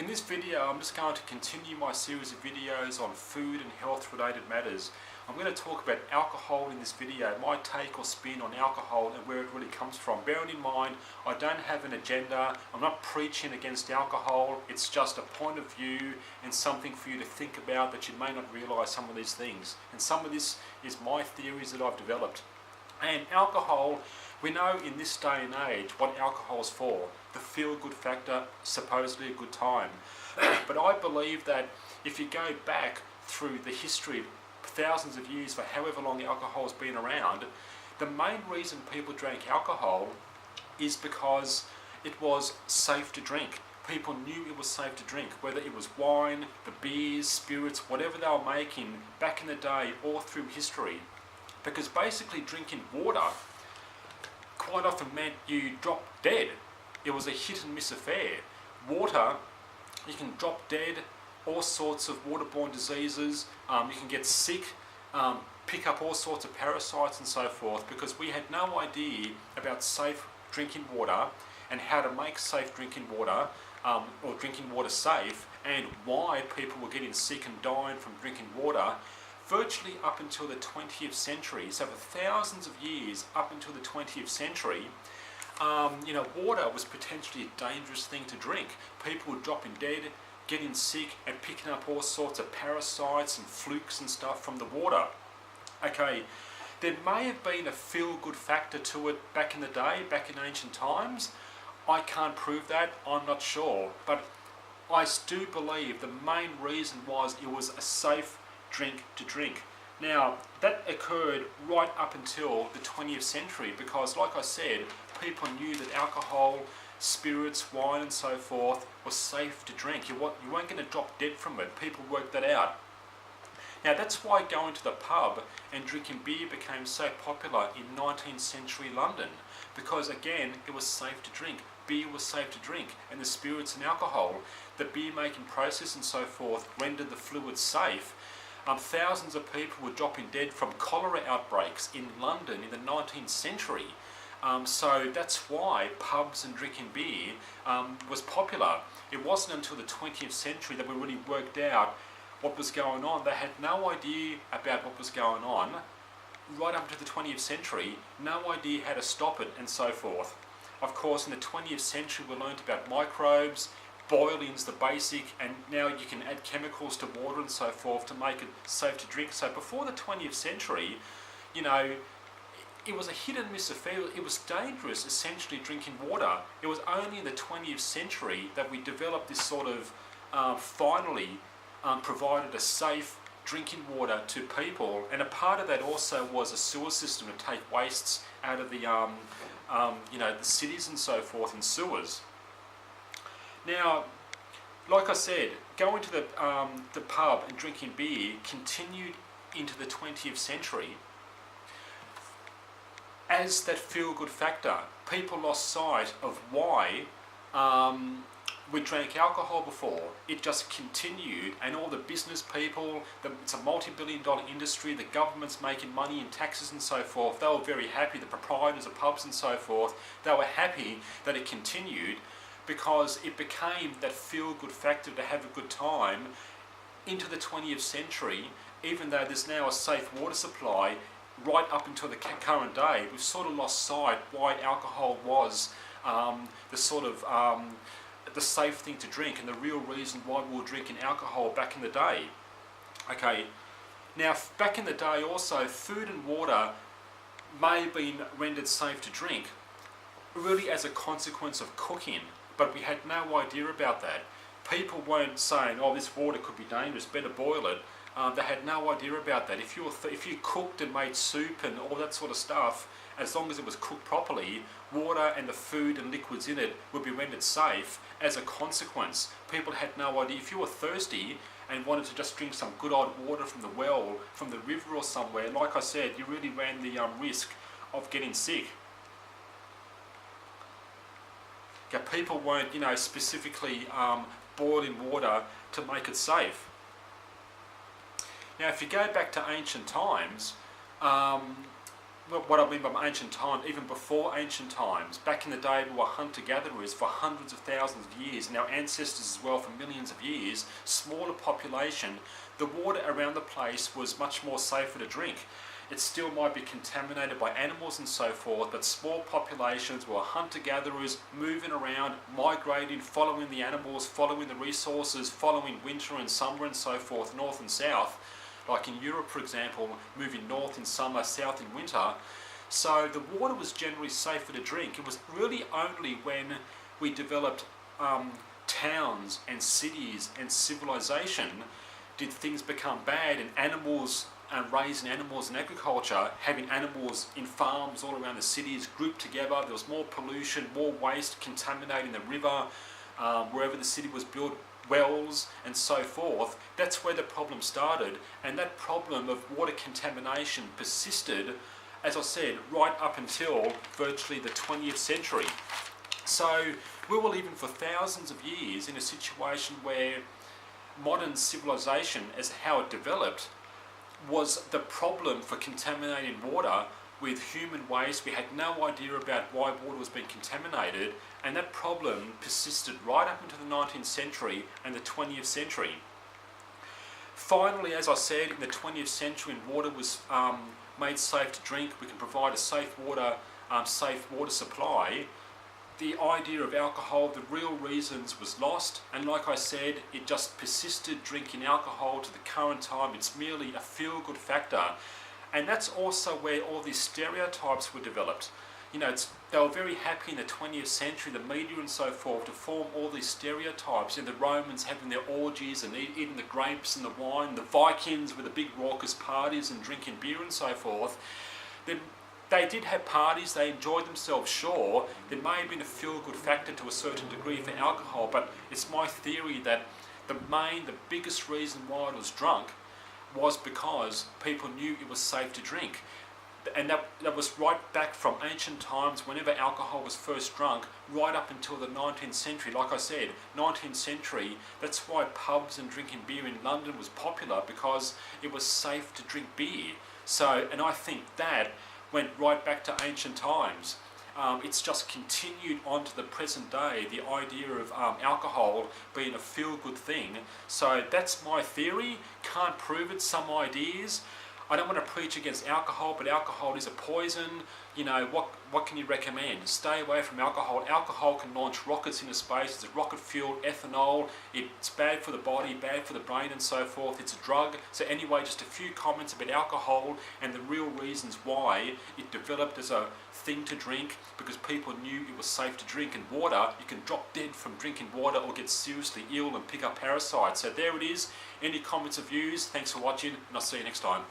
In this video, I'm just going to continue my series of videos on food and health related matters. I'm going to talk about alcohol in this video, my take or spin on alcohol and where it really comes from. Bearing in mind, I don't have an agenda, I'm not preaching against alcohol, it's just a point of view and something for you to think about that you may not realise some of these things. And some of this is my theories that I've developed. And alcohol, we know in this day and age what alcohol is for. The feel-good factor, supposedly a good time. But I believe that if you go back through the history, thousands of years, for however long alcohol has been around, the main reason people drank alcohol is because it was safe to drink. People knew it was safe to drink, whether it was wine, the beers, spirits, whatever they were making back in the day or through history. Because basically drinking water quite often meant you dropped dead. It was a hit and miss affair. Water, you can drop dead, all sorts of waterborne diseases, you can get sick, pick up all sorts of parasites and so forth, because we had no idea about safe drinking water and how to make safe drinking water, or drinking water safe, and why people were getting sick and dying from drinking water virtually up until the 20th century. So for thousands of years up until the 20th century, water was potentially a dangerous thing to drink. People were dropping dead, getting sick, and picking up all sorts of parasites and flukes and stuff from the water. Okay, there may have been a feel-good factor to it back in the day, back in ancient times. I can't prove that, I'm not sure. But I do believe the main reason was it was a safe drink to drink. Now, that occurred right up until the 20th century because, like I said, people knew that alcohol, spirits, wine and so forth was safe to drink. You weren't going to drop dead from it. People worked that out. Now, that's why going to the pub and drinking beer became so popular in 19th century London, because again, it was safe to drink. Beer was safe to drink, and the spirits and alcohol, the beer making process and so forth rendered the fluid safe. Thousands of people were dropping dead from cholera outbreaks in London in the 19th century. So that's why pubs and drinking beer was popular. It wasn't until the 20th century that we really worked out what was going on. They had no idea about what was going on right up to the 20th century, no idea how to stop it and so forth. Of course, in the 20th century we learned about microbes, boiling's the basic, and now you can add chemicals to water and so forth to make it safe to drink. So before the 20th century, it was a hit and miss affair. It was dangerous, essentially, drinking water. It was only in the 20th century that we developed this sort of, finally provided a safe drinking water to people. And a part of that also was a sewer system to take wastes out of the cities and so forth in sewers. Now, like I said, going to the pub and drinking beer continued into the 20th century as that feel-good factor. People lost sight of why we drank alcohol before. It just continued, and all the business people, it's a multi-billion-dollar industry, the government's making money in taxes and so forth. They were very happy, the proprietors of pubs and so forth, they were happy that it continued, because it became that feel-good factor to have a good time into the 20th century. Even though there's now a safe water supply, right up until the current day, we've sort of lost sight why alcohol was the safe thing to drink and the real reason why we were drinking alcohol back in the day. Okay, now back in the day also, food and water may have been rendered safe to drink really as a consequence of cooking. But we had no idea about that. People weren't saying, oh, this water could be dangerous, better boil it. They had no idea about that. If you cooked and made soup and all that sort of stuff, as long as it was cooked properly, water and the food and liquids in it would be rendered safe as a consequence. People had no idea. If you were thirsty and wanted to just drink some good old water from the well, from the river or somewhere, like I said, you really ran the risk of getting sick. People weren't, specifically boiling water to make it safe. Now, if you go back to ancient times, what I mean by ancient times, even before ancient times, back in the day we were hunter-gatherers for hundreds of thousands of years, and our ancestors as well for millions of years, smaller population, the water around the place was much more safer to drink. It still might be contaminated by animals and so forth, but small populations were hunter-gatherers moving around, migrating, following the animals, following the resources, following winter and summer and so forth, north and south. Like in Europe, for example, moving north in summer, south in winter. So the water was generally safer to drink. It was really only when we developed towns and cities and civilization did things become bad, and animals and raising animals in agriculture, having animals in farms all around the cities grouped together. There was more pollution, more waste contaminating the river, wherever the city was built, wells and so forth. That's where the problem started, and that problem of water contamination persisted, as I said, right up until virtually the 20th century. So we were living for thousands of years in a situation where modern civilization, as how it developed, was the problem for contaminating water with human waste. We had no idea about why water was being contaminated, and that problem persisted right up into the 19th century and the 20th century. Finally, as I said, in the 20th century, when water was made safe to drink, we can provide a safe water supply. The idea of alcohol, the real reasons, was lost, and like I said, it just persisted drinking alcohol to the current time. It's merely a feel-good factor, and that's also where all these stereotypes were developed. You know, they were very happy in the 20th century, the media and so forth, to form all these stereotypes. You know, the Romans having their orgies and eating the grapes and the wine, the Vikings with the big raucous parties and drinking beer and so forth. They did have parties, they enjoyed themselves, sure. There may have been a feel-good factor to a certain degree for alcohol, but it's my theory that the biggest reason why it was drunk was because people knew it was safe to drink. And that was right back from ancient times, whenever alcohol was first drunk, right up until the 19th century. Like I said, 19th century, that's why pubs and drinking beer in London was popular, because it was safe to drink beer. So, and I think that went right back to ancient times. It's just continued on to the present day, the idea of alcohol being a feel-good thing. So that's my theory. Can't prove it, some ideas. I don't want to preach against alcohol, but alcohol is a poison. You know, what can you recommend? Stay away from alcohol. Alcohol can launch rockets into space. It's a rocket fuel, ethanol. It's bad for the body, bad for the brain and so forth. It's a drug. So anyway, just a few comments about alcohol and the real reasons why it developed as a thing to drink, because people knew it was safe to drink. And water, you can drop dead from drinking water or get seriously ill and pick up parasites. So there it is. Any comments or views? Thanks for watching, and I'll see you next time.